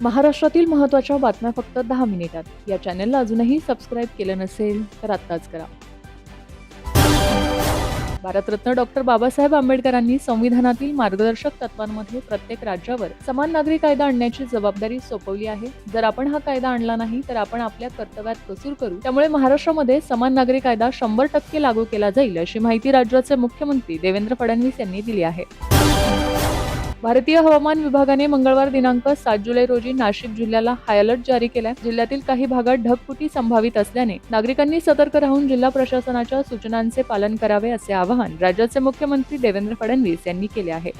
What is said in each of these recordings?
महाराष्ट्रातील महत्त्वाच्या बातम्या फक्त 10 मिनिटात. या चॅनलला अजूनही सबस्क्राईब केलं नसेल तर आत्ताच करा. भारतरत्न डॉक्टर बाबासाहेब आंबेडकरांनी संविधानातील मार्गदर्शक तत्वांमध्ये प्रत्येक राज्यावर समान नागरी कायदा आणण्याची जबाबदारी सोपवली आहे. जर आपण हा कायदा आणला नाही तर आपण आपल्या कर्तव्यात कसूर करू. त्यामुळे महाराष्ट्रामध्ये समान नागरी कायदा 100% लागू केला जाईल, अशी माहिती राज्याचे मुख्यमंत्री देवेंद्र फडणवीस यांनी दिली आहे. भारतीय हवामान विभागाने मंगळवार दिनांक 7 जुलै रोजी नाशिक जिल्ह्याला हाय अलर्ट जारी केलाय. जिल्ह्यातील काही भागात ढगफुटी संभावित असल्याने नागरिकांनी सतर्क राहून जिल्हा प्रशासनाच्या सूचनांचे पालन करावे, असे आवाहन राज्याचे मुख्यमंत्री देवेंद्र फडणवीस यांनी केले आहे.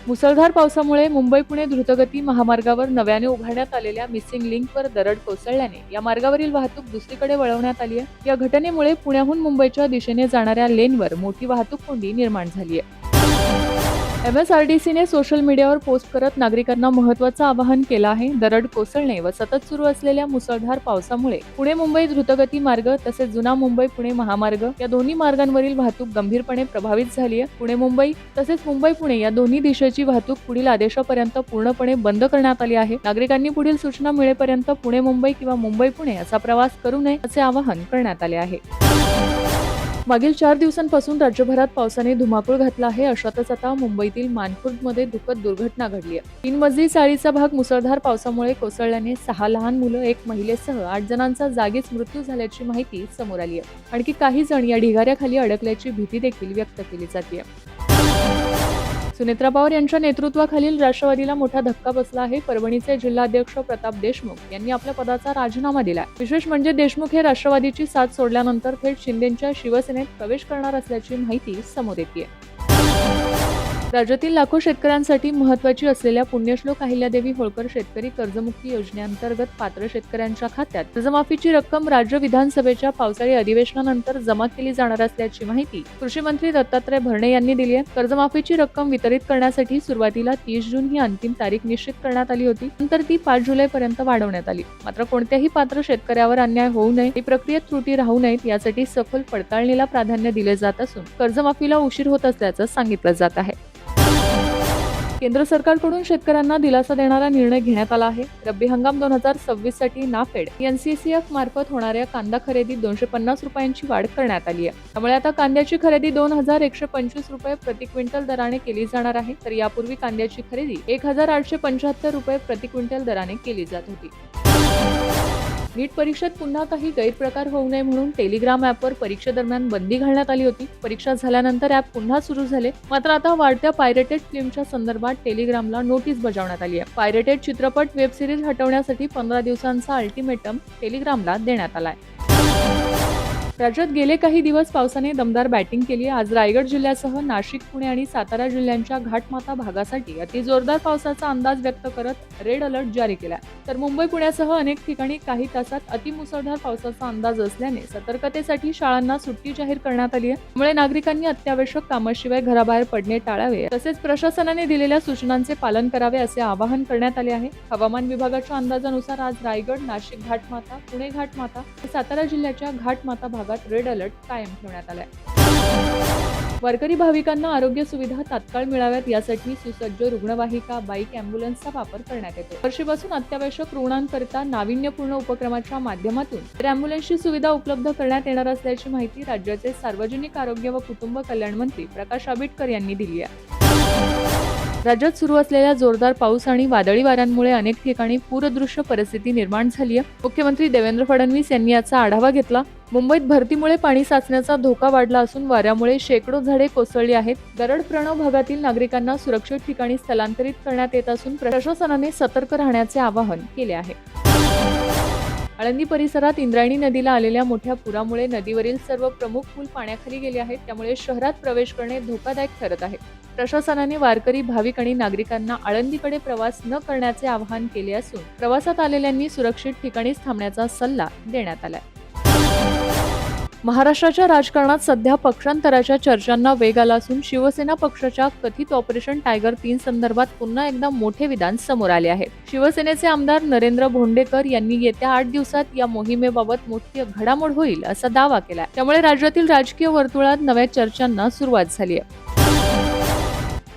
मुसळधार पावसामुळे मुंबई-पुणे द्रुतगती महामार्गावर नव्याने उभारण्यात आलेल्या मिसिंग लिंकवर दरड कोसळल्याने या मार्गावरील वाहतूक दुसरीकडे वळवण्यात आली आहे. या घटनेमुळे पुण्याहून मुंबईच्या दिशेने जाणाऱ्या लेनवर मोठी वाहतूक कोंडी निर्माण झाली आहे. MSRDCने सोशल मीडियावर पोस्ट करत नागरिकांना महत्त्वाचं आवाहन केलं आहे. दरड कोसळणे व सतत सुरू असलेल्या मुसळधार पावसामुळे पुणे-मुंबई द्रुतगती मार्ग तसेच जुना मुंबई-पुणे महामार्ग या दोन्ही मार्गांवरील वाहतूक गंभीरपणे प्रभावित झाली आहे. पुणे-मुंबई तसेच मुंबई-पुणे या दोन्ही दिशेची वाहतूक पुढील आदेशापर्यंत पूर्णपणे बंद करण्यात आली आहे. नागरिकांनी पुढील सूचना मिळेपर्यंत पुणे-मुंबई किंवा मुंबई-पुणे असा प्रवास करू नये, असे आवाहन करण्यात आले आहे. मागील 4 दिवसांपासून राज्यभरात पावसाने धुमाकूळ घातला आहे. अशातच आता मुंबईतील मानखुर्दमध्ये दुःखद दुर्घटना घडली आहे. 3 मजली चाळीचा भाग मुसळधार पावसामुळे कोसळल्याने 6 लहान मुलं, 1 महिलेसह 8 जणांचा जागीच मृत्यू झाल्याची माहिती समोर आली आहे. आणखी काही जण या ढिगाऱ्याखाली अडकल्याची भीती देखील व्यक्त केली जाते. सुनेत्रा पवार यांच्या नेतृत्वाखालील राष्ट्रवादीला मोठा धक्का बसला आहे. परभणीचे जिल्हाध्यक्ष प्रताप देशमुख यांनी आपल्या पदाचा राजीनामा दिला. विशेष म्हणजे देशमुख हे राष्ट्रवादीची साथ सोडल्यानंतर थेट शिंदेंच्या शिवसेनेत प्रवेश करणार असल्याची माहिती समोर येते. राज्यातील लाखो शेतकऱ्यांसाठी महत्त्वाची असलेल्या पुण्यश्लोक अहिल्यादेवी होळकर शेतकरी कर्जमुक्ती योजनेअंतर्गत पात्र शेतकऱ्यांच्या खात्यात कर्जमाफीची रक्कम राज्य विधानसभेच्या पावसाळी अधिवेशनानंतर जमा केली जाणार असल्याची माहिती कृषी मंत्री दत्तात्रय भरणे यांनी दिली आहे. कर्जमाफीची रक्कम वितरित करण्यासाठी सुरुवातीला 30 जून ही अंतिम तारीख निश्चित करण्यात आली होती. नंतर ती 5 जुलैपर्यंत वाढवण्यात आली. मात्र कोणत्याही पात्र शेतकऱ्यावर अन्याय होऊ नये, ही प्रक्रियेत त्रुटी राहू नयेत यासाठी सखोल पडताळणीला प्राधान्य दिले जात असून कर्जमाफीला उशीर होत असल्याचं सांगितलं जात आहे. केंद्र सरकारकडून शेतकऱ्यांना दिलासा देणारा निर्णय घेण्यात आला आहे. रब्बी हंगाम 2026 साठी नाफेड NCCF मार्फत होणाऱ्या कांदा खरेदीत 250 रुपयांची वाढ करण्यात आली आहे. त्यामुळे आता कांद्याची खरेदी 2125 रुपये प्रति क्विंटल दराने केली जाणार आहे. तर यापूर्वी कांद्याची खरेदी 1875 रुपये प्रति क्विंटल दराने केली जात होती. नीट परीक्षेत पुन्हा काही गैरप्रकार होऊ नये म्हणून टेलिग्राम ॲपवर परीक्षेदरम्यान बंदी घालण्यात आली होती. परीक्षा झाल्यानंतर ॲप पुन्हा सुरू झाले. मात्र आता वाढत्या पायरेटेड फिल्मच्या संदर्भात टेलिग्रामला नोटीस बजावण्यात आली आहे. पायरेटेड चित्रपट, वेब सिरीज हटवण्यासाठी 15 दिवसांचा अल्टिमेटम टेलिग्रामला देण्यात आलाय. राज्यात गेले काही दिवस पावसाने दमदार बॅटिंग केली आहे. आज रायगड जिल्ह्यासह नाशिक, पुणे आणि सातारा जिल्ह्यांच्या घाटमाथा भागासाठी अतिजोरदार पावसाचा अंदाज व्यक्त करत रेड अलर्ट जारी केला. तर मुंबई, पुण्यासह अनेक ठिकाणी काही तासात अतिमुसळधार पावसाचा अंदाज असल्याने सतर्कतेसाठी शाळांना सुट्टी जाहीर करण्यात आली आहे. त्यामुळे नागरिकांनी अत्यावश्यक कामाशिवाय घराबाहेर पडणे टाळावे, तसेच प्रशासनाने दिलेल्या सूचनांचे पालन करावे, असे आवाहन करण्यात आले आहे. हवामान विभागाच्या अंदाजानुसार आज रायगड, नाशिक घाटमाथा, पुणे घाटमाथा आणि सातारा जिल्ह्याच्या घाटमाथा भागात रेड अलर्ट कायम ठेवण्यात आलाय. वारकरी भाविकांना आरोग्य सुविधा तात्काळ मिळाव्यात यासाठी सुसज्ज रुग्णवाहिका, बाईक, अँब्युलन्सचा वापर करण्यात येतो. वर्षीपासून अत्यावश्यक रुग्णांकरिता नाविन्यपूर्ण उपक्रमाच्या माध्यमातून अँब्युलन्सची सुविधा उपलब्ध करण्यात येणार असल्याची माहिती राज्याचे सार्वजनिक आरोग्य व कुटुंब कल्याण मंत्री प्रकाश आंबेडकर यांनी दिली आहे. राज्यात सुरू असलेल्या जोरदार पाऊस आणि वादळी वाऱ्यांमुळे अनेक ठिकाणी पूरदृश्य परिस्थिती निर्माण झाली आहे. मुख्यमंत्री देवेंद्र फडणवीस यांनी याचा आढावा घेतला. मुंबईत भरतीमुळे पाणी साचण्याचा धोका वाढला असून वाऱ्यामुळे शेकडो झाडे कोसळली आहेत. दरड प्रणव भागातील नागरिकांना सुरक्षित ठिकाणी स्थलांतरित करण्यात येत असून प्रशासनाने सतर्क राहण्याचे आवाहन केले आहे. आळंदी परिसरात इंद्रायणी नदीला आलेल्या मोठ्या पुरामुळे नदीवरील सर्व प्रमुख पूल पाण्याखाली गेले आहेत. त्यामुळे शहरात प्रवेश करणे धोकादायक ठरत आहे. प्रशासनाने वारकरी, भाविक आणि नागरिकांना आळंदीकडे प्रवास न करण्याचे आवाहन केले असून प्रवासात आलेल्यांनी सुरक्षित ठिकाणीच थांबण्याचा सल्ला देण्यात आलाय. महाराष्ट्राच्या राजकारणात सध्या पक्षांतराच्या चर्चांना वेग आला असून शिवसेना पक्षाच्या कथित ऑपरेशन टायगर 3 संदर्भात पुन्हा एकदा मोठे विधान समोर आले आहे. शिवसेनेचे आमदार नरेंद्र भोंडेकर यांनी येत्या 8 दिवसात या मोहिमेबाबत मोठी घडामोड होईल असा दावा केला. त्यामुळे राज्यातील राजकीय वर्तुळात नव्या चर्चांना सुरुवात झाली आहे.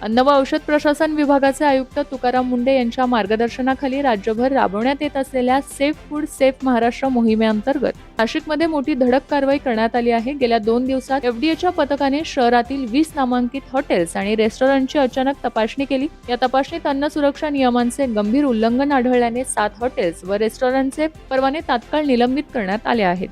अन्न व औषध प्रशासन विभागाचे आयुक्त तुकाराम मुंडे यांच्या मार्गदर्शनाखाली राज्यभर राबवण्यात येत असलेल्या सेफ फूड सेफ महाराष्ट्र मोहिमेअंतर्गत नाशिकमध्ये मोठी धडक कारवाई करण्यात आली आहे. गेल्या 2 दिवसात एफडीएच्या पथकाने शहरातील 20 नामांकित हॉटेल्स आणि रेस्टॉरंटची अचानक तपासणी केली. या तपासणीत अन्न सुरक्षा नियमांचे गंभीर उल्लंघन आढळल्याने 7 हॉटेल्स व रेस्टॉरंटचे परवाने तात्काळ निलंबित करण्यात आले आहेत.